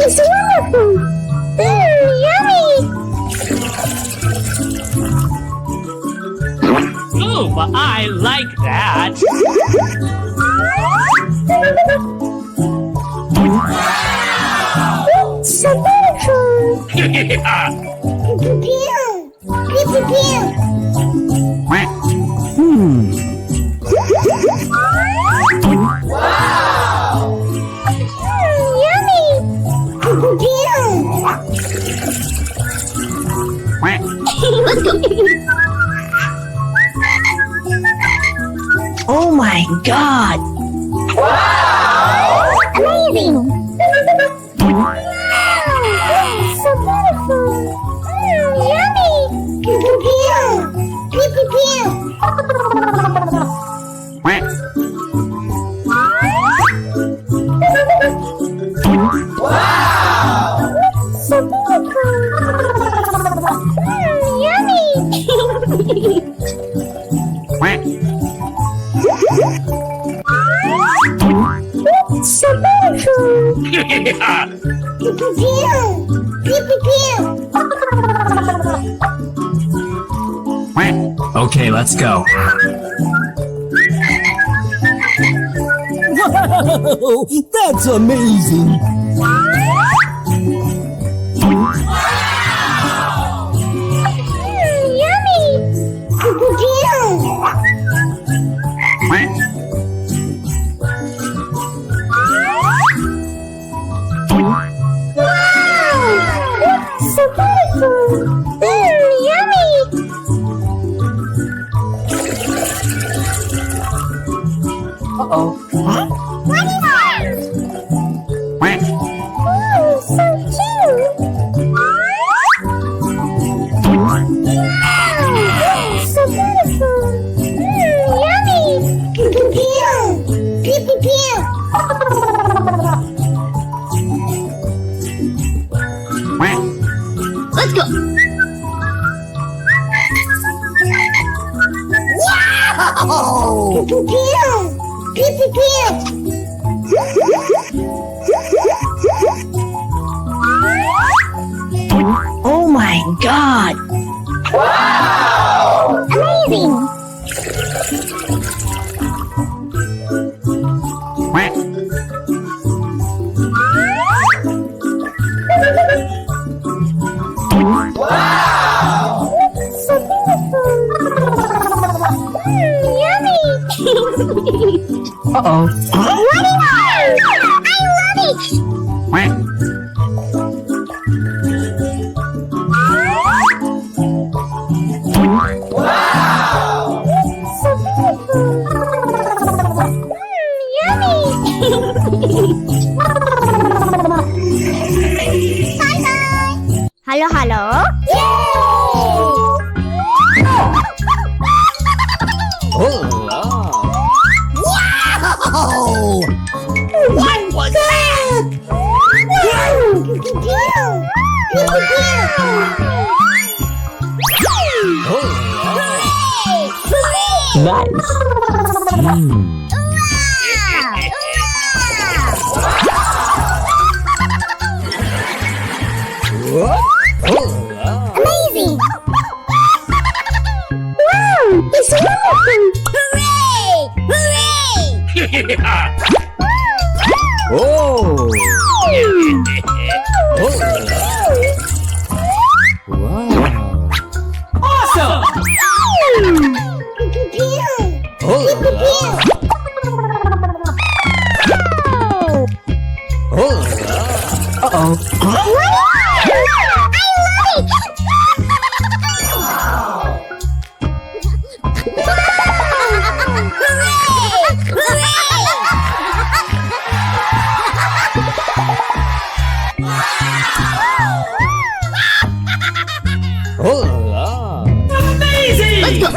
It's wonderful. Yummy. Ooh, I like that. It's so beautiful. Pew, pew, pew, pew. Yummy. Pew, pew. Let's go. Oh my God! Amazing. Wow. So beautiful. Yummy. Pew, pew, pew. Pew, pew, pew. So beautiful. Yummy. So beautiful. Pew, pew, pew. Pew, pew, pew. Okay, let's go. Wow, that's amazing. Yummy. Pew, pew, pew. Wow! So beautiful! Yummy! Uh-oh. Huh? What is that? Oh, so cute! Wow! So beautiful! Yummy! Pew, pew, pew! Pew, pew, pew! Let's go! Wow! Pew, pew, pew, pew, pew. Oh my God! Amazing! So beautiful! Yummy! Uh-oh. What is that? I love it! So beautiful! Yummy! Bye-bye! Hello, hello? Yay! Wow! What was that? Nice. Amazing! Wow! It's wonderful! Hooray! Hooray! Oh! Wow! Awesome! Uh-oh. Amazing! Let's go!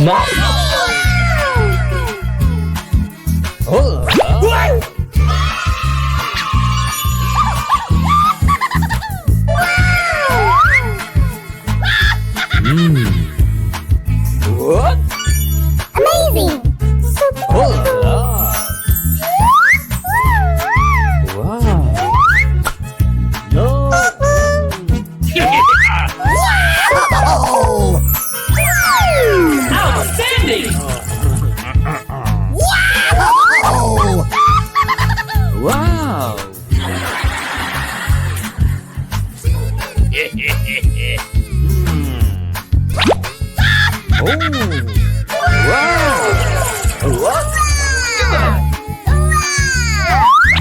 Nice. Amazing! Outstanding! Wow!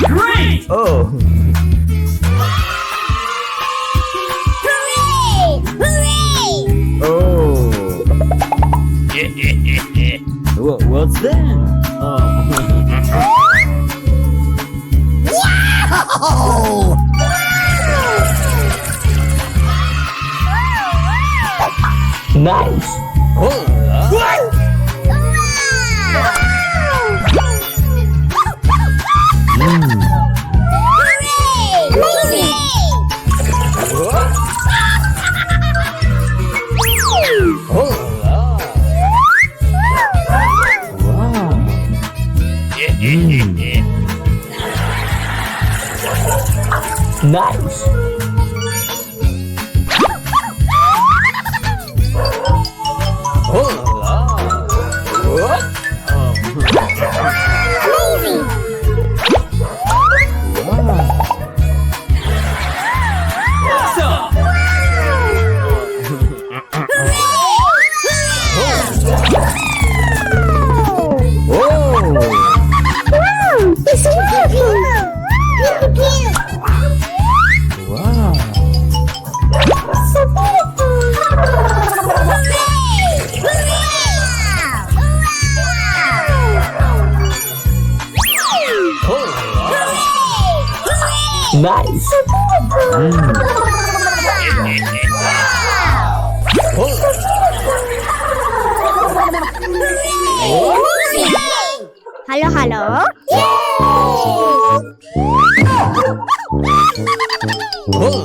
Great! Oh! Hooray! Hooray! Oh! What's that? Oh! Nice. Nice. Awesome! It's wonderful! Wow! So beautiful! Nice. Hello, hello. Oh!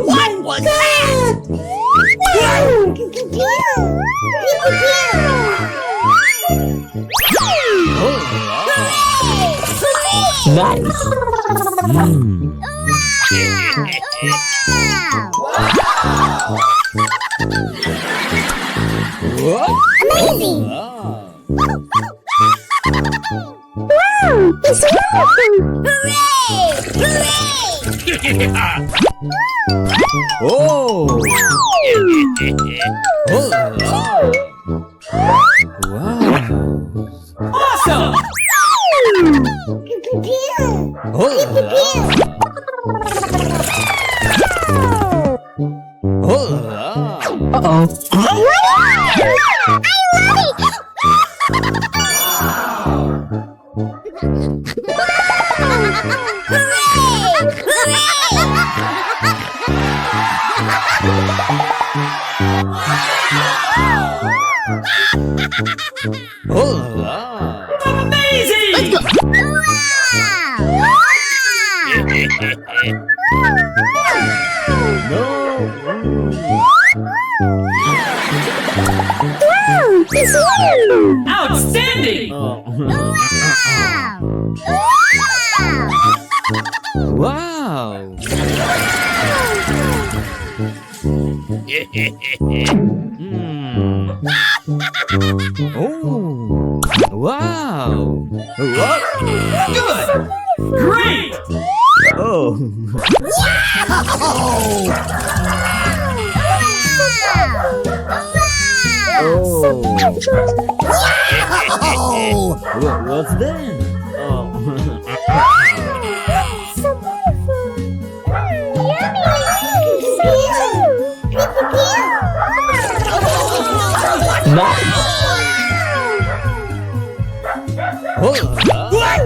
What was that? Nice. Amazing! Wow! It's wonderful! Hooray! Oh! Awesome! Uh-oh. Amazing! Outstanding! Wow! Oh! Wow! Good! Great! Oh! What's that? Nice. Oh, what?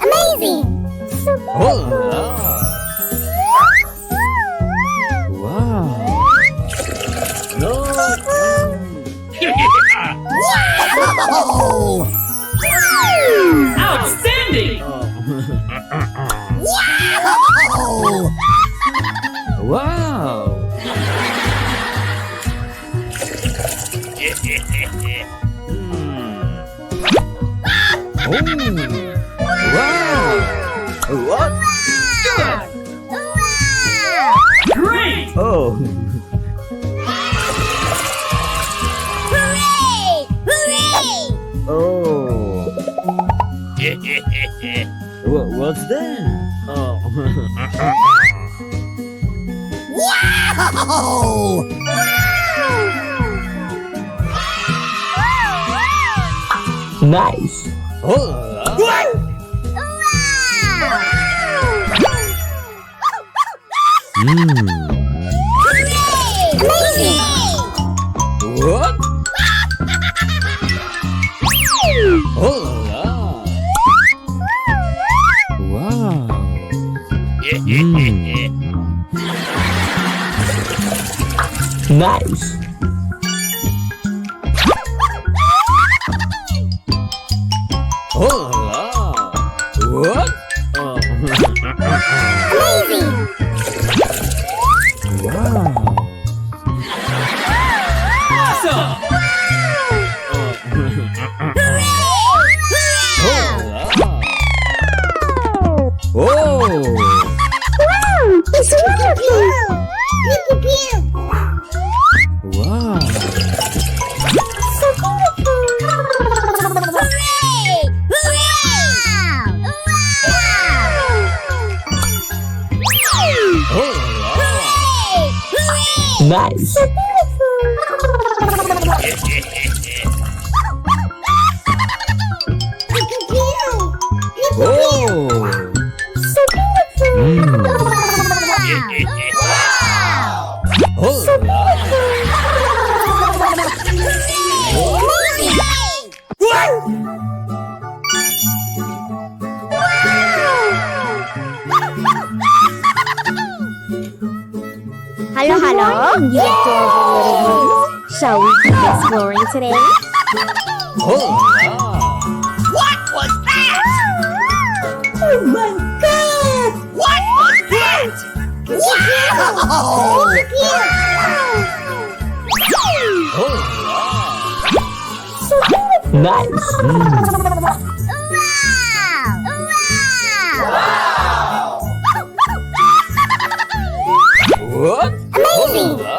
Amazing! Oh, wow. No. Outstanding! Wow. Oh. Wow. What? Good! Great! Oh. Hooray! Hooray! Oh. What's that? Oh. Nice. Oh. What? Oh. Wow. Nice. Oh. What? Oh. Wow. Awesome! Oh. It's wonderful! Pew, pew, pew. Wow. So beautiful! Hooray! Hooray! Nice. So beautiful! Pew, pew, pew. Pew, pew, pew. Oh. So beautiful! Oh. Hello, hello. You adorable little ones. Shall we keep exploring today? Oh. What was that? Oh my god! What was that? Wow! Nice. What? Amazing! Oh.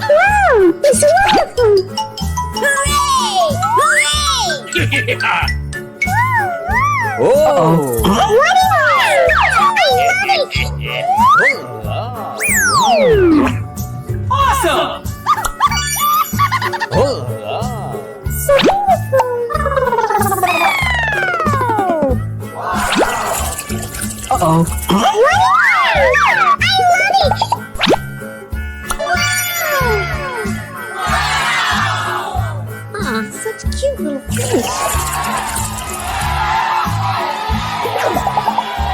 Wow! It's wonderful! Hooray! Hooray! Oh. What is it? Awesome! Oh. So beautiful! Uh-oh. I love it! Ah, such cute little fish.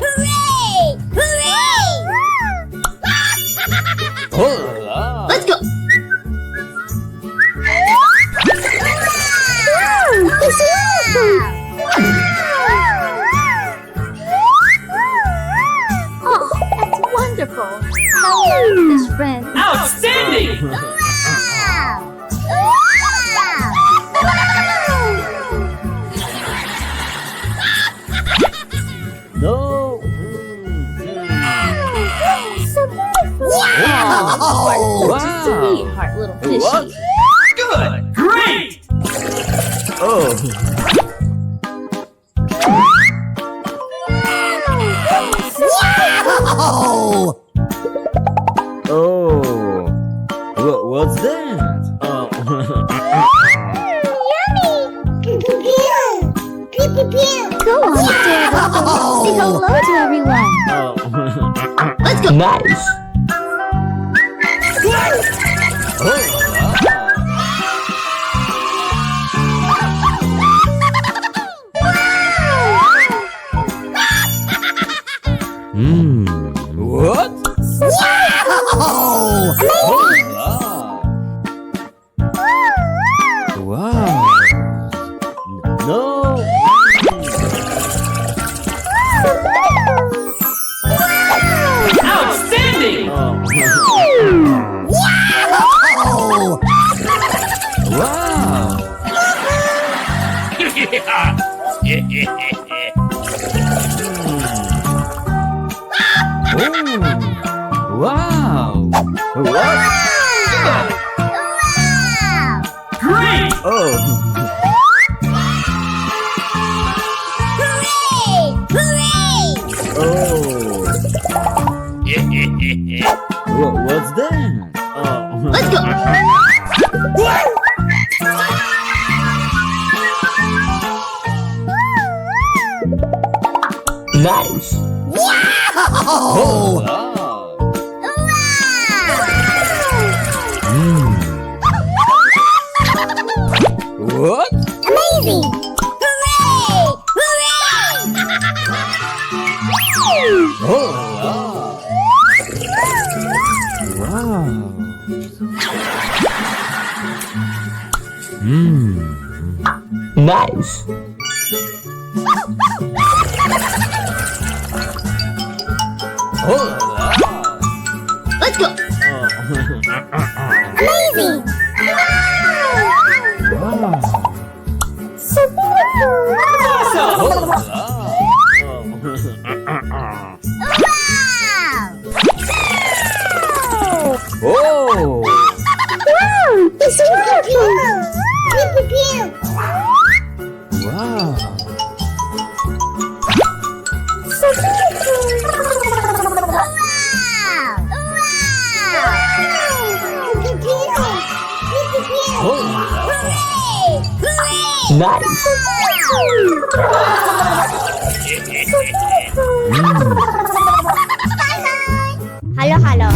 Hooray! Hooray! Oh. Let's go. Wow! It's wonderful! Oh, that's wonderful. How nice, fish friend. Outstanding! No. So beautiful! Oh, Wow. just sweetheart little fishy. What? Good! Great! Oh. Oh. What's that? Oh. Yummy! Pew pew. Go on, adorable. Say hello to everyone. Oh. Nice. What? Wow. No. Outstanding! Wow. Oh. Wow. What? Great! Oh. Hooray! Oh. What's that? Oh. Let's go. Nice. Oh. What? Amazing! Hooray! Hooray! Oh. Wow. Nice. Let's go. Amazing! So beautiful! Awesome! Wow! Oh. Wow! It's wonderful! Pew pew pew! Wow. So beautiful! Wow! Wow! Pew pew pew! Pew pew pew! Hooray! Hooray! Nice. Halo halo.